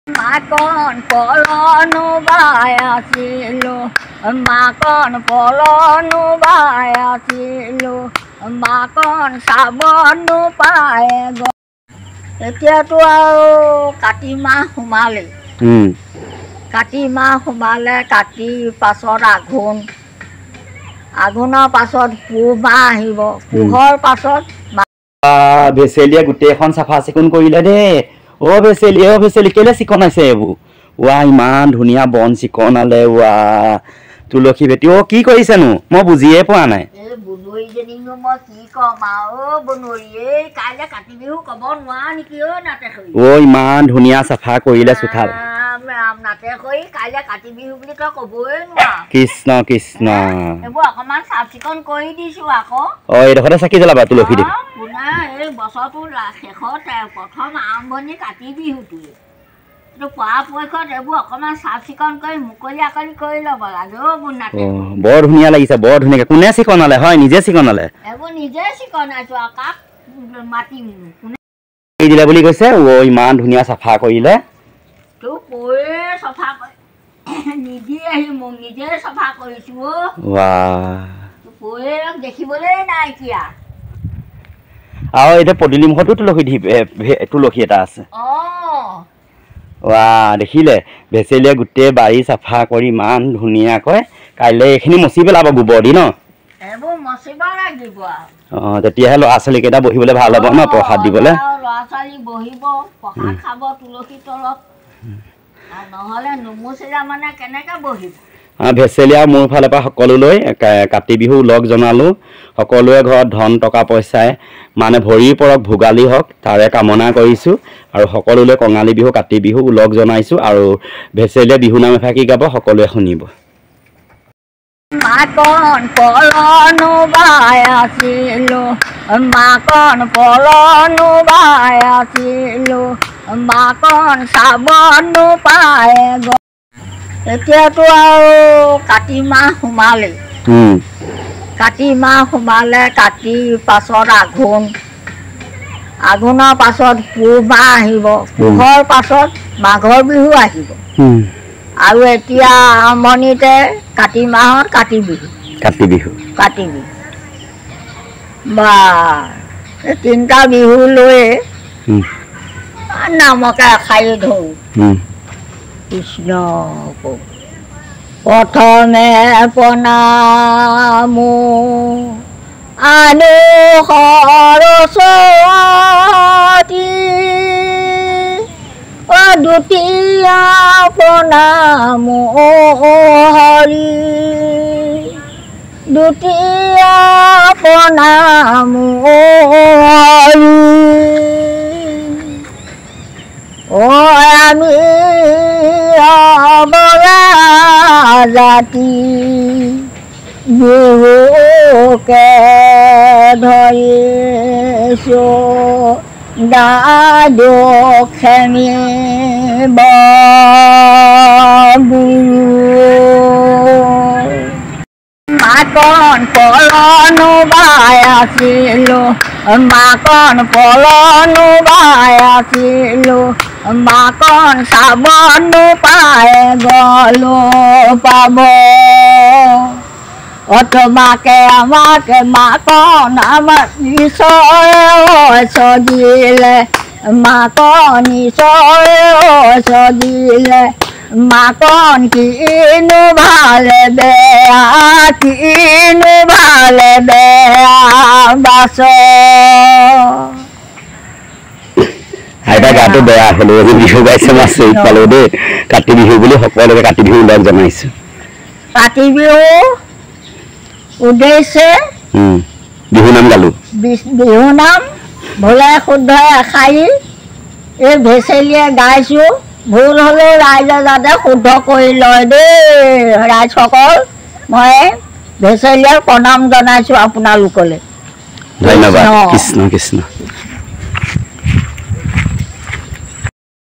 মাকন পলনো বায়াছিল মাকন পলনো বায়াছিল মাকন চাবনো পায় এতিয়াতো আৰু কাতি মাহ সোমালে কাতি মাহ সোমালে কাতিৰ পাছত আঘোণৰ পাছত পুহ মাহ আহিব পুহৰ পাছত ভেচেলিয়ে গোটেইখন চাফা চিকুণ কৰিলে দেই অ' ভেচেলি কেলে চিকনাইছে এইবোৰ ৱা ইমান ধুনীয়া বন চিকনালে ৱা তুলসী ভেটি অ' কি কৰিছেনো মই বুজিয়ে পোৱা নাই বনৰীজনীনো মই কি ক'ম আৰু বনৰী এই কাইলৈ কাতি বিহু ক'ব নোৱাৰা নেকি অ' নাতে খৰি অ' ইমান ধুনীয়া চাফা কৰিলে চোতাল নাতে খৰি কাইলৈ কাতি বিহু বুলি তই ক'বই নোৱাৰ কৃষ্ণ কৃষ্ণ এইবোৰ অকণমান চাফ চিকুণ কৰি দিছোঁ আকৌ অ' এইডোখৰতে চাকি জ্বলাবা তুলসী দেৱী এই বছৰটোৰ শেষত প্ৰথম আৰম্ভণি কাতি বিহুটোৱে এইটো পৰাপক্ষত এইবোৰ অকণমান চাফ চিকুণ কৰি মুকলি আকলি কৰি ল'ব লাগে অ' বুনাতে বৰ ধুনীয়া লাগিছে বৰ ধুনীয়াকৈ কোনে চিকনালে হয় নিজে চিকনালে এইবোৰ নিজে চিকনাইছোঁ আৰু কাক মাতিম কোনে দিলে বুলি কৈছে অ' ইমান ধুনীয়া চাফা কৰিলে তোৰ কৈয়ে চাফা কৰি নিদিয়ে আহি মোক নিজে চাফা কৰিছোঁ অ' তোৰ কৈয়ে দেখিবলৈ নাইকিয়া আৰু এতিয়া পদূলি মুখতো তুলসী এটা আছে ৱা দেখিলে ভেচেলিয়ে গোটেই বাৰী চাফা কৰি ইমান ধুনীয়াকৈ কাইলৈ এইখিনি মচি পেলাব গোবৰ দি ন অঁ তেতিয়াহে ল'ৰা ছোৱালীকেইটা বহিবলৈ ভাল হ'ব ন প্ৰসাদ দিবলৈ ল'ৰা ছোৱালী বহিব প্ৰসাদ খাব তুলসী তলত নহ'লে নুমুচিলে মানে কেনেকৈ বহিব ভেচেলিয়া মোৰ ফালৰ পৰা সকলোলৈ কাতি বিহু লগ জনালোঁ সকলোৱে ঘৰত ধন টকা পইচাই মানে ভৰি পৰক ভোগালী হওক তাৰে কামনা কৰিছোঁ আৰু সকলোলৈ কঙালী বিহু কাতি বিহু লগ জনাইছোঁ আৰু ভেচেলিয়া বিহু নাম এফাকি গাব সকলোৱে শুনিব মাকন পলনো বায়াছিল মাকন পলনো বায়াছিল মাকন চাবনো পায় এতিয়াতো আৰু কাতি মাহ সোমালে কাতি মাহ সোমালে কাতিৰ পাছত আঘোণৰ পাছত পুহ মাহ আহিব পুহৰ পাছত মাঘৰ বিহু আহিব আৰু এতিয়া আৰম্ভণিতে কাতি মাহত কাতি বিহু বা এই তিনিটা বিহু লৈ নামকে এষাৰি ধৰোঁ কৃষ্ণ প্ৰথমে প্ৰণামো আনো সৰস্বতী দ্বিতীয় প্ৰণামো হৰি দ্বিতীয় প্ৰণামো হৰি আমি অবলা জাতি বিহুকে ধৰিছোঁ দাদু খেমিব মাকন পলনো বায়াছিল মাকন পলনো বায়াছিল মাকন চাবনো পায় গলো পাব তোমাকে আমাকে মাকন আমার নিশ্চয় সজিলে মাকন নিশ্চয় সজিলে মাকন কিনো ভালে বেয়া বাস আইতা গাটো বেয়া হলো বিহু গাইছে মাছ পালো দেই কাতি বিহু বুলি সকলোকে কাতি বিহু লগ জনাইছো কাতি বিহু উদ্দেশ্যে বিহু নাম গালো বিহু নাম ভোলে শুদ্ধ এষাৰি এই ভেচেলিয়ে গাইছোঁ ভুল হ'লেও ৰাইজে যাতে শুদ্ধ কৰি লয় দেই ৰাইজসকল মই ভেচেলিয়াৰ প্ৰণাম জনাইছোঁ আপোনালোকলৈ ধন্যবাদ কৃষ্ণ কৃষ্ণ